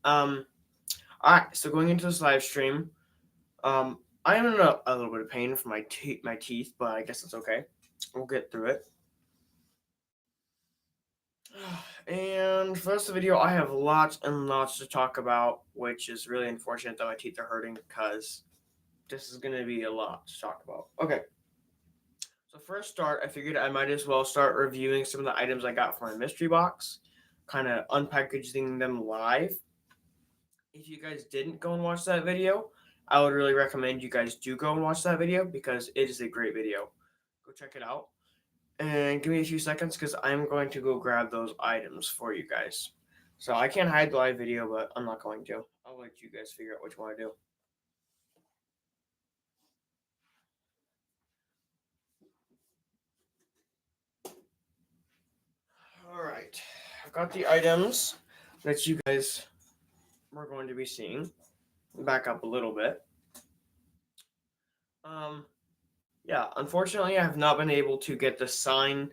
Um, Alright, so going into this live stream, I am in a little bit of pain from my teeth, but I guess it's okay. We'll get through it. And for the rest of the video, I have lots and lots to talk about, which is really unfortunate that my teeth are hurting because this is going to be a lot to talk about. Okay, so first start, I figured I might as well start reviewing some of the items I got from my mystery box, kind of unpackaging them live. If you guys didn't go and watch that video, I would really recommend you guys do go and watch that video because it is a great video. Go check it out. And give me a few seconds because I'm going to go grab those items for you guys. So I can't hide the live video, but I'm not going to. I'll let you guys figure out what you want to do. All right. I've got the items that you guys were going to be seeing. Back up a little bit. Um, yeah, unfortunately, I have not been able to get the sign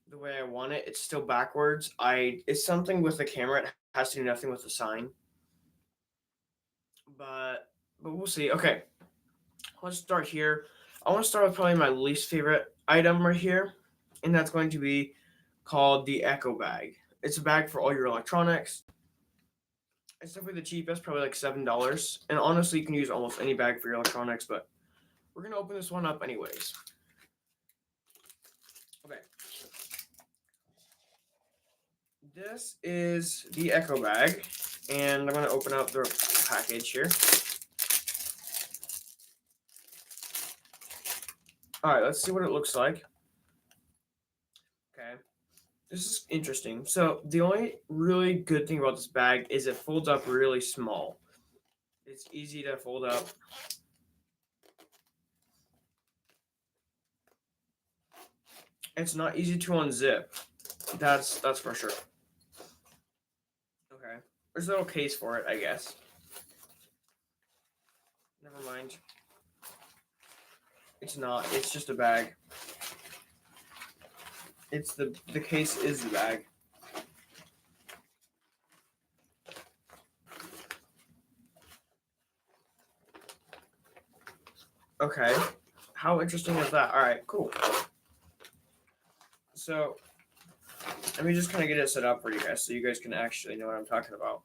the way I want it. It's still backwards. It's something with the camera. It has to do nothing with the sign. But we'll see. Okay, let's start here. I want to start with probably my least favorite item right here, and that's going to be called the Echo Bag. It's a bag for all your electronics. It's definitely the cheapest, probably like $7. And honestly, you can use almost any bag for your electronics, but we're gonna open this one up anyways. Okay. This is the Echo Bag, and I'm gonna open up the package here. All right, let's see what it looks like. Okay, this is interesting. So the only really good thing about this bag is it folds up really small. It's easy to fold up. It's not easy to unzip. That's for sure. Okay, there's a little case for it, I guess. Never mind. It's not. It's just a bag. It's the case is the bag. Okay. How interesting is that? All right, cool. So let me just kind of get it set up for you guys so you guys can actually know what I'm talking about.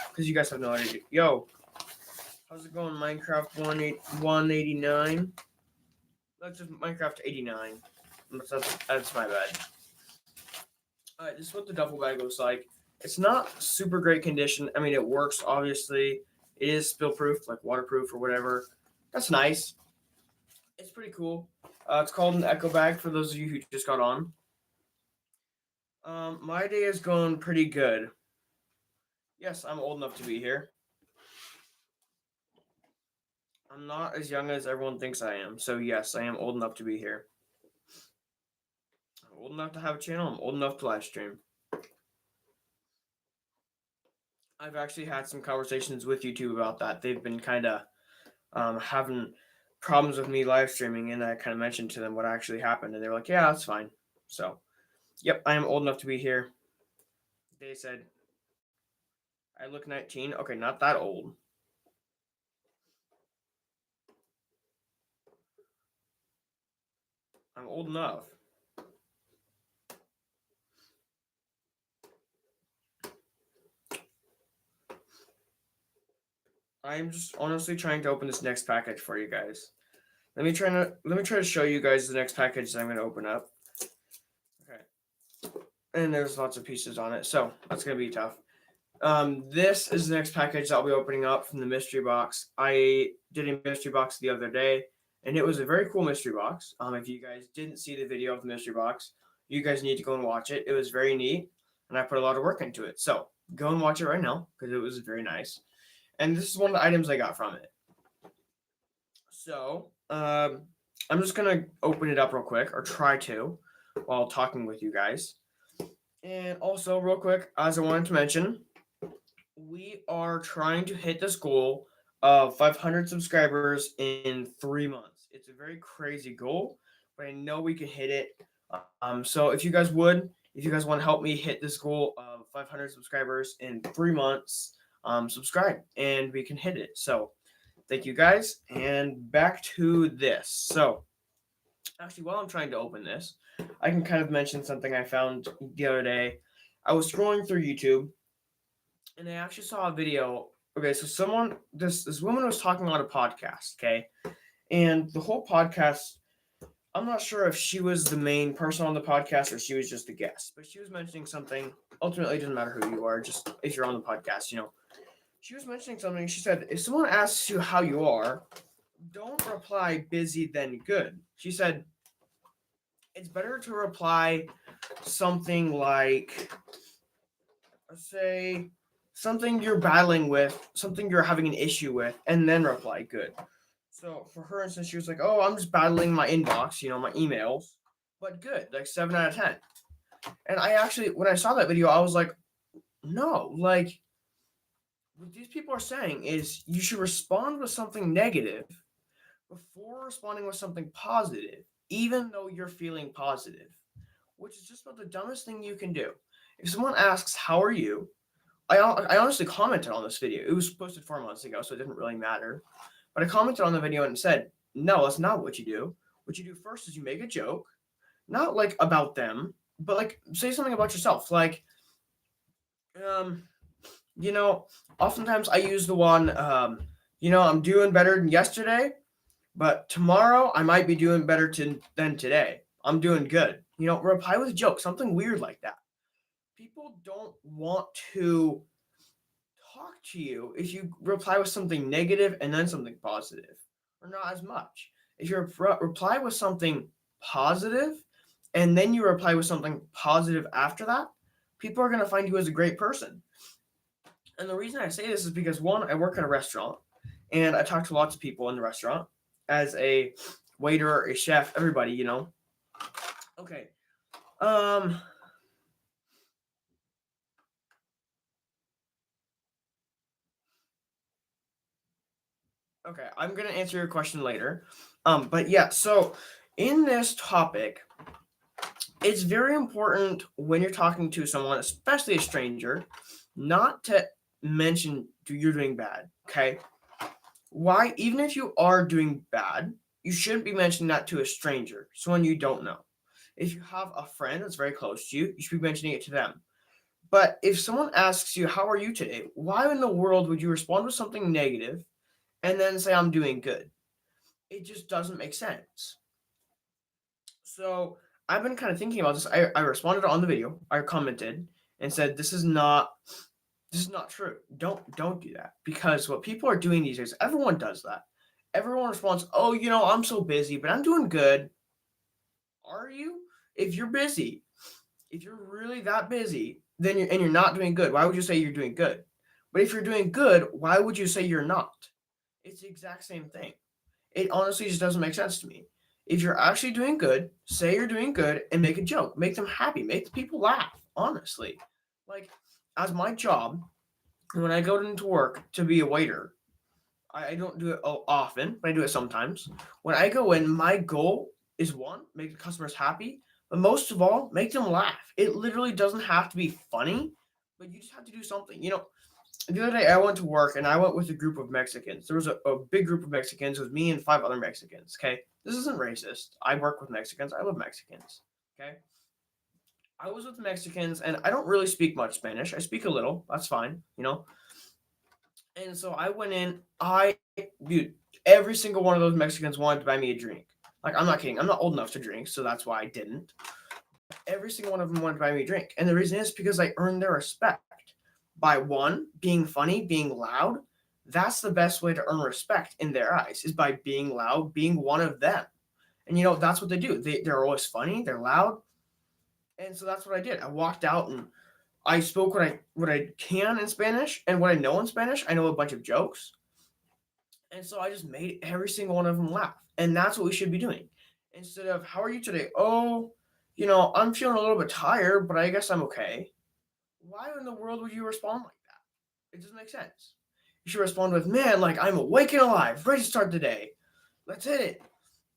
Because you guys have no idea. Yo, how's it going, Minecraft 189? That's just Minecraft 89. That's my bad. Alright, this is what the duffel bag looks like. It's not super great condition. I mean, it works, obviously. It is spill proof, like waterproof or whatever. That's nice. It's pretty cool. It's called an Echo Bag for those of you who just got on. My day is going pretty good. Yes, I'm old enough to be here. I'm not as young as everyone thinks I am. So yes, I am old enough to be here. I'm old enough to have a channel. I'm old enough to live stream. I've actually had some conversations with YouTube about that. They've been kind of having problems with me live streaming, and I kind of mentioned to them what actually happened, and they were like, "Yeah, that's fine." So, yep, I am old enough to be here. They said I look 19. Okay, not that old. I'm old enough. I'm just honestly trying to open this next package for you guys. Let me try to show you guys the next package that I'm going to open up. Okay, and there's lots of pieces on it, so that's going to be tough. This is the next package that I'll be opening up from the mystery box. I did a mystery box the other day, and it was a very cool mystery box. If you guys didn't see the video of the mystery box, you guys need to go and watch it. It was very neat, and I put a lot of work into it. So go and watch it right now because it was very nice. And this is one of the items I got from it. So I'm just gonna open it up real quick, or try to, while talking with you guys. And also, real quick, as I wanted to mention, we are trying to hit this goal of 500 subscribers in 3 months. It's a very crazy goal, but I know we can hit it. So if you guys want to help me hit this goal of 500 subscribers in 3 months, subscribe and we can hit it. So thank you guys, and back to this. So actually, while I'm trying to open this, I can kind of mention something I found the other day. I was scrolling through YouTube and I actually saw a video. Okay, so this woman was talking on a podcast, okay? And the whole podcast, I'm not sure if she was the main person on the podcast or she was just a guest, but she was mentioning something. Ultimately, it doesn't matter who you are, just if you're on the podcast, She was mentioning something. She said, if someone asks you how you are, don't reply busy then good. She said, it's better to reply something like, say, something you're battling with, something you're having an issue with, and then reply good. So for her instance, she was like, oh, I'm just battling my inbox, my emails, but good, like 7 out of 10. And I actually, when I saw that video, I was like, no, like, what these people are saying is you should respond with something negative before responding with something positive, even though you're feeling positive, which is just about the dumbest thing you can do. If someone asks, how are you? I honestly commented on this video. It was posted 4 months ago, so it didn't really matter. But I commented on the video and said, no, that's not what you do. What you do first is you make a joke, not like about them, but like say something about yourself. Like, um, oftentimes I use the one, I'm doing better than yesterday, but tomorrow I might be doing better than today. I'm doing good. Reply with a joke, something weird like that. People don't want to talk to you if you reply with something negative and then something positive, or not as much. If you reply with something positive and then you reply with something positive after that, people are going to find you as a great person. And the reason I say this is because, one, I work in a restaurant and I talk to lots of people in the restaurant as a waiter, a chef, everybody. Okay. Okay, I'm gonna answer your question later. But yeah, so in this topic, it's very important when you're talking to someone, especially a stranger, not to mention you're doing bad. Okay, why? Even if you are doing bad, you shouldn't be mentioning that to a stranger, someone you don't know. If you have a friend that's very close to you, you should be mentioning it to them. But if someone asks you, how are you today? Why in the world would you respond with something negative and then say, I'm doing good? It just doesn't make sense. So I've been kind of thinking about this. I responded on the video. I commented and said, this is not true. Don't do that. Because what people are doing these days, everyone does that. Everyone responds, oh, I'm so busy, but I'm doing good. Are you? If you're busy, if you're really that busy, then you're not doing good, why would you say you're doing good? But if you're doing good, why would you say you're not? It's the exact same thing. It honestly just doesn't make sense to me. If you're actually doing good, say you're doing good and make a joke. Make them happy. Make the people laugh, honestly. Like, as my job, when I go into work to be a waiter, I don't do it often, but I do it sometimes. When I go in, my goal is, one, make the customers happy, but most of all, make them laugh. It literally doesn't have to be funny, but you just have to do something. The other day I went to work and I went with a group of Mexicans. There was a big group of Mexicans. It was me and 5 other Mexicans. Okay. This isn't racist. I work with Mexicans. I love Mexicans. Okay. I was with Mexicans and I don't really speak much Spanish. I speak a little. That's fine. And so I went in. Dude, every single one of those Mexicans wanted to buy me a drink. Like, I'm not kidding. I'm not old enough to drink, so that's why I didn't. Every single one of them wanted to buy me a drink. And the reason is because I earned their respect. By, one, being funny, being loud. That's the best way to earn respect in their eyes, is by being loud, being one of them. And that's what they do. They're always funny, they're loud. And so that's what I did. I walked out and I spoke what I can in Spanish, and what I know in Spanish. I know a bunch of jokes. And so I just made every single one of them laugh. And that's what we should be doing. Instead of, how are you today? Oh, I'm feeling a little bit tired, but I guess I'm okay. Why in the world would you respond like that? It doesn't make sense. You should respond with, man, like, I'm awake and alive, ready to start the day. Let's hit it.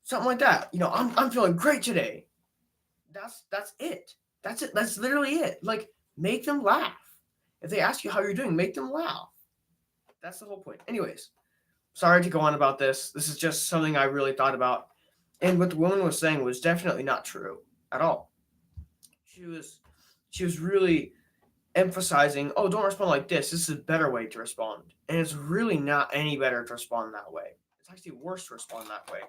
Something like that. I'm feeling great today. That's it. That's it. That's literally it. Like, make them laugh. If they ask you how you're doing, make them laugh. That's the whole point. Anyways, sorry to go on about this. This is just something I really thought about. And what the woman was saying was definitely not true at all. She was really emphasizing, oh, don't respond like this. This is a better way to respond. And it's really not any better to respond that way. It's actually worse to respond that way.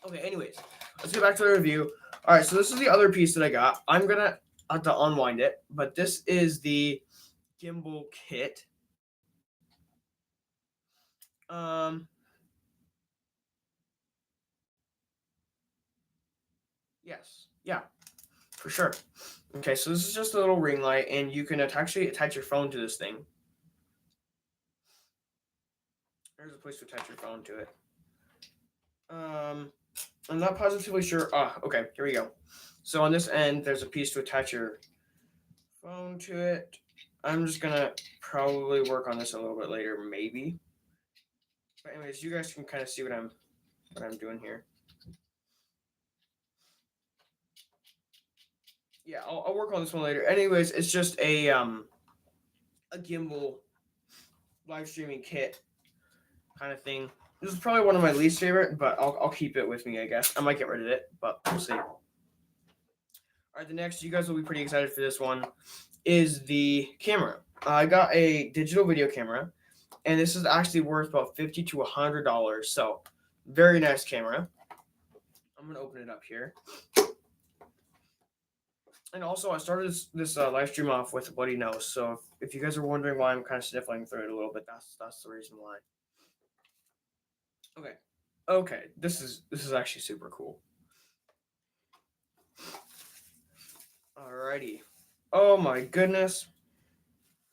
Okay, anyways, let's get back to the review. All right, so this is the other piece that I got. I'm going to have to unwind it, but this is the gimbal kit. Yes, yeah, for sure. Okay, so this is just a little ring light, and you can actually attach your phone to this thing. There's a place to attach your phone to it. I'm not positively sure. Okay, here we go. So on this end, there's a piece to attach your phone to it. I'm just gonna probably work on this a little bit later, maybe. But anyways, you guys can kind of see what I'm doing here. Yeah, I'll work on this one later. Anyways, it's just a gimbal live streaming kit kind of thing. This is probably one of my least favorite, but I'll keep it with me, I guess. I might get rid of it, but we'll see. All right, the next, you guys will be pretty excited for this one, is the camera. I got a digital video camera, and this is actually worth about $50 to $100. So, very nice camera. I'm gonna open it up here. And also, I started this live stream off with a bloody nose. So, if you guys are wondering why I'm kind of sniffling through it a little bit, that's the reason why. Okay, this is actually super cool. Alrighty. Oh my goodness.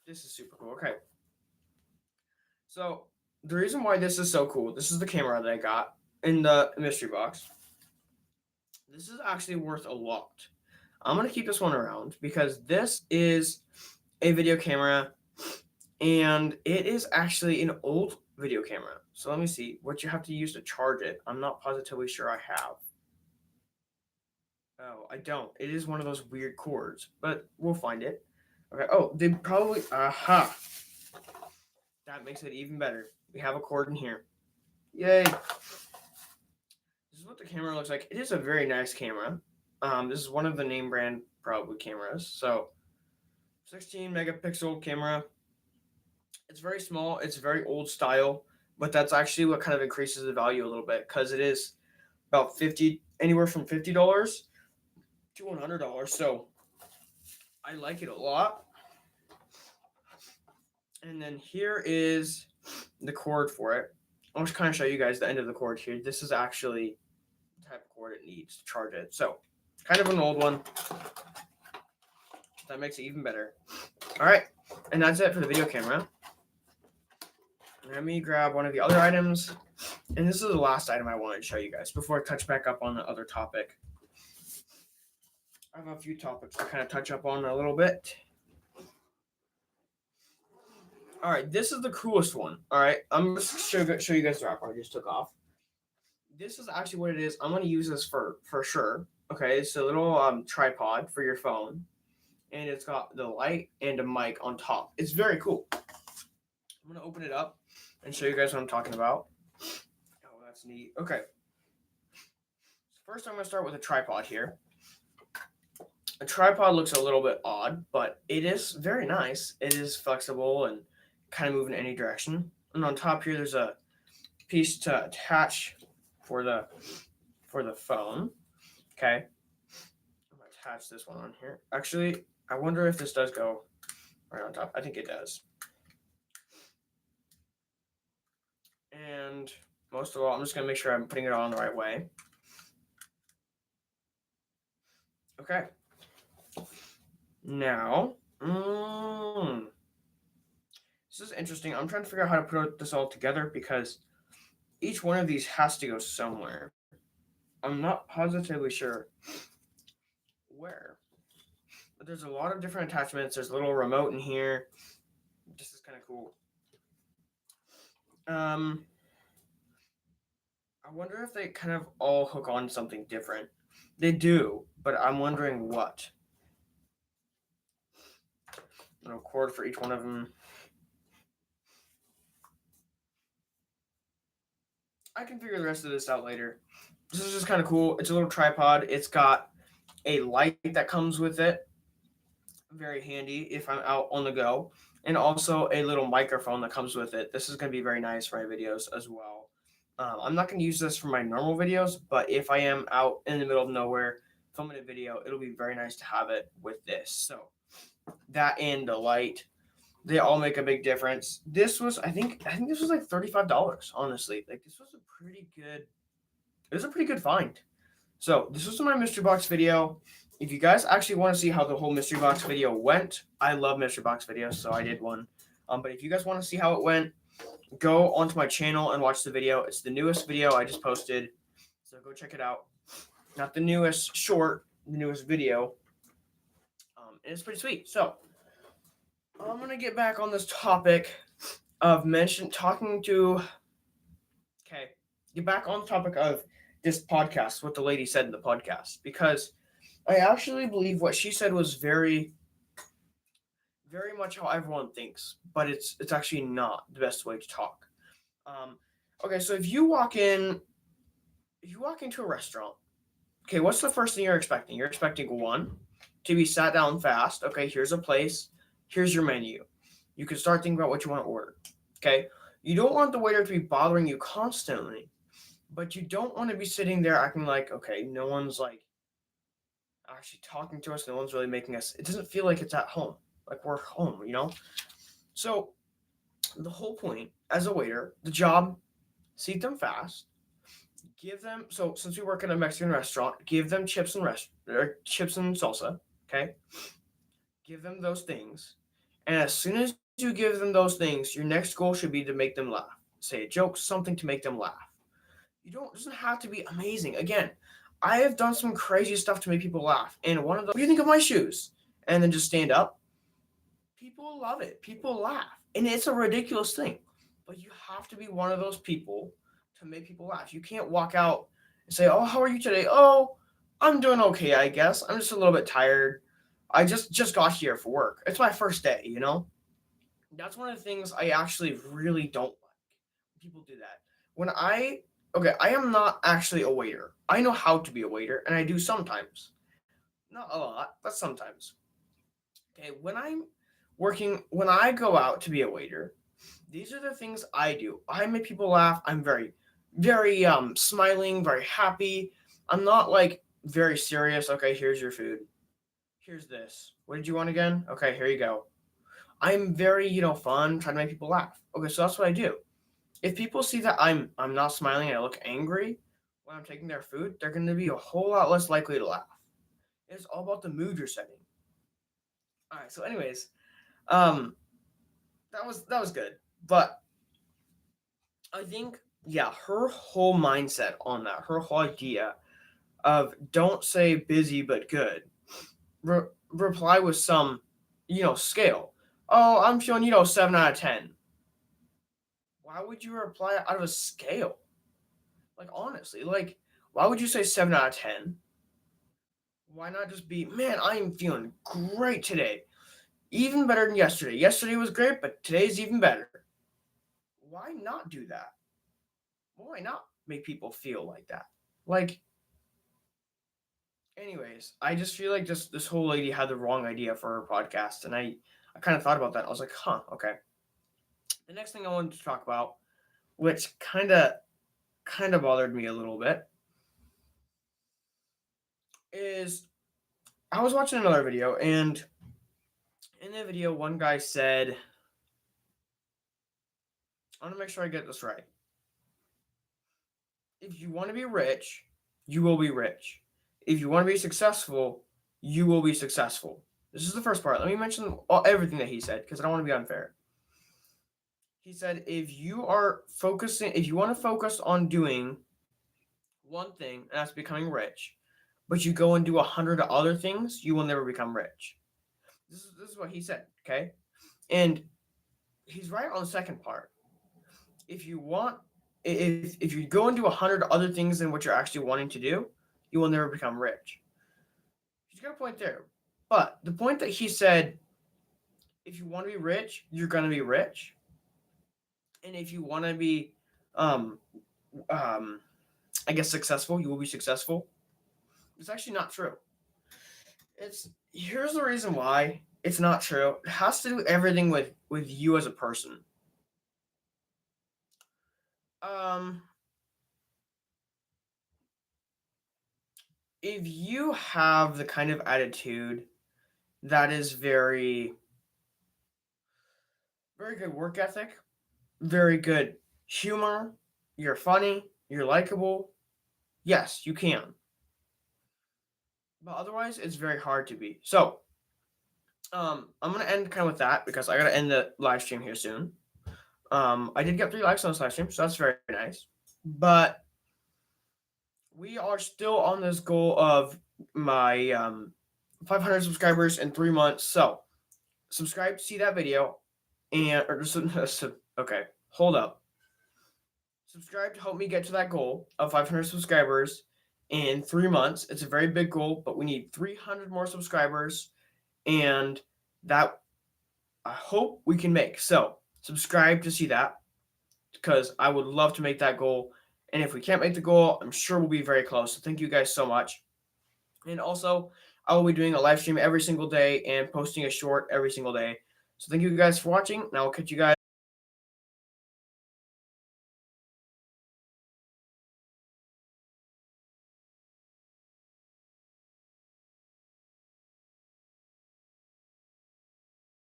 This is super cool. Okay. So the reason why this is so cool, this is the camera that I got in the mystery box. This is actually worth a lot. I'm going to keep this one around because this is a video camera and it is actually an old video camera. So let me see what you have to use to charge it. I'm not positively sure I have. Oh, I don't. It is one of those weird cords, but we'll find it. Okay. Oh, they probably. Aha. That makes it even better. We have a cord in here. Yay. This is what the camera looks like. It is a very nice camera. This is one of the name brand probably cameras. So, 16 megapixel camera. It's very small. It's very old style, but that's actually what kind of increases the value a little bit because it is about anywhere from $50 to $100. So I like it a lot. And then here is the cord for it. I'll just kind of show you guys the end of the cord here. This is actually the type of cord it needs to charge it. So kind of an old one. That makes it even better. All right. And that's it for the video camera. Let me grab one of the other items. And this is the last item I wanted to show you guys before I touch back up on the other topic. I have a few topics to kind of touch up on a little bit. All right, this is the coolest one. All right, I'm just show you guys the wrapper I just took off. This is actually what it is. I'm going to use this for sure. Okay, it's a little tripod for your phone. And it's got the light and a mic on top. It's very cool. I'm going to open it up and show you guys what I'm talking about. Oh, that's neat. Okay. So first, I'm going to start with a tripod here. A tripod looks a little bit odd, but it is very nice. It is flexible and kind of move in any direction. And on top here, there's a piece to attach for the phone. Okay. I'm going to attach this one on here. Actually, I wonder if this does go right on top. I think it does. And most of all, I'm just going to make sure I'm putting it on the right way. Okay. Now, this is interesting. I'm trying to figure out how to put this all together because each one of these has to go somewhere. I'm not positively sure where. But there's a lot of different attachments. There's a little remote in here. This is kind of cool. I wonder if they kind of all hook on something different. They do, but I'm wondering what. Little cord for each one of them. I can figure the rest of this out later. This is just kind of cool. It's a little tripod. It's got a light that comes with it, very handy if I'm out on the go, and also a little microphone that comes with it. This is going to be very nice for my videos as well. I'm not going to use this for my normal videos, but if I am out in the middle of nowhere filming a video, it'll be very nice to have it with this. So that and the light, they all make a big difference. This was, I think this was like $35. Honestly, like this was a pretty good. It was a pretty good find. So this was my mystery box video. If you guys actually want to see how the whole mystery box video went, I love mystery box videos, so I did one. But if you guys want to see how it went, go onto my channel and watch the video. It's the newest video I just posted, so go check it out. Not the newest short, the newest video. And it's pretty sweet. So I'm gonna get back on this topic of talking to. Okay, get back on the topic of this podcast. What the lady said in the podcast, because I actually believe what she said was very, very much how everyone thinks, but it's actually not the best way to talk. Um, okay, so if you walk into a restaurant, okay, what's the first thing you're expecting? You're expecting one, to be sat down fast. Okay, here's a place, here's your menu. You can start thinking about what you want to order. Okay, you don't want the waiter to be bothering you constantly, but you don't want to be sitting there acting like, okay, no one's like actually talking to us, no one's really making us. It doesn't feel like it's at home, like we're home, you know. So the whole point as a waiter, the job, seat them fast, give them. So since we work in a Mexican restaurant, give them chips and salsa. Okay, give them those things, and as soon as you give them those things, your next goal should be to make them laugh. Say a joke, something to make them laugh. You don't it doesn't have to be amazing. Again, I have done some crazy stuff to make people laugh, and one of those. What do you think of my shoes? And then just stand up. People love it. People laugh, and it's a ridiculous thing, but you have to be one of those people to make people laugh. You can't walk out and say, "Oh, how are you today?" "Oh, I'm doing okay, I guess. I'm just a little bit tired. I just got here for work. It's my first day, you know?" That's one of the things I actually really don't like. People do that. When I Okay, I am not actually a waiter. I know how to be a waiter, and I do sometimes. Not a lot, but sometimes. Okay, when I go out to be a waiter, these are the things I do. I make people laugh. I'm very, very smiling, very happy. I'm not like very serious. Okay, here's your food. Here's this. What did you want again? Okay, here you go. I'm very, fun, trying to make people laugh. Okay, so that's what I do. If people see that I'm not smiling and I look angry when I'm taking their food, they're going to be a whole lot less likely to laugh. It's all about the mood you're setting. All right. So, anyways, um, that was good, but I think yeah, her whole mindset on that, her whole idea of don't say busy but good, reply with some, scale. Oh, I'm feeling 7 out of 10. Why would you reply out of a scale? Like honestly, like why would you say 7 out of 10? Why not just be, man, I am feeling great today. Even better than yesterday. Yesterday was great, but today's even better. Why not do that? Why not make people feel like that? Like, anyways, I just feel like just this whole lady had the wrong idea for her podcast, and I kind of thought about that. I was like, huh, okay. The next thing I wanted to talk about, which kind of bothered me a little bit, is I was watching another video, and in the video, one guy said, I want to make sure I get this right. If you want to be rich, you will be rich. If you want to be successful, you will be successful. This is the first part. Let me mention everything that he said because I don't want to be unfair. He said, if you want to focus on doing one thing, and that's becoming rich, but you go and do 100 other things, you will never become rich. This is what he said, okay? And he's right on the second part. If you want, if you go and do 100 other things than what you're actually wanting to do, you will never become rich. He's got a point there. But the point that he said, if you want to be rich, you're going to be rich. And if you want to be, um, I guess successful. You will be successful. It's actually not true. It's Here's the reason why it's not true. It has to do everything with you as a person. Um, if you have the kind of attitude that is very good work ethic, very good humor, you're funny, you're likable, yes, you can. But otherwise, it's very hard to be. So, I'm gonna end kind of with that because I gotta end the live stream here soon. I did get 3 likes on this live stream, so that's very nice. But we are still on this goal of my 500 subscribers in 3 months. So subscribe to see that video, and okay, hold up. Subscribe to help me get to that goal of 500 subscribers in 3 months. It's a very big goal, but we need 300 more subscribers, and that I hope we can make. So subscribe to see that because I would love to make that goal. And if we can't make the goal, I'm sure we'll be very close. So thank you guys so much. And also, I will be doing a live stream every single day and posting a short every single day. So thank you guys for watching, and I will catch you guys.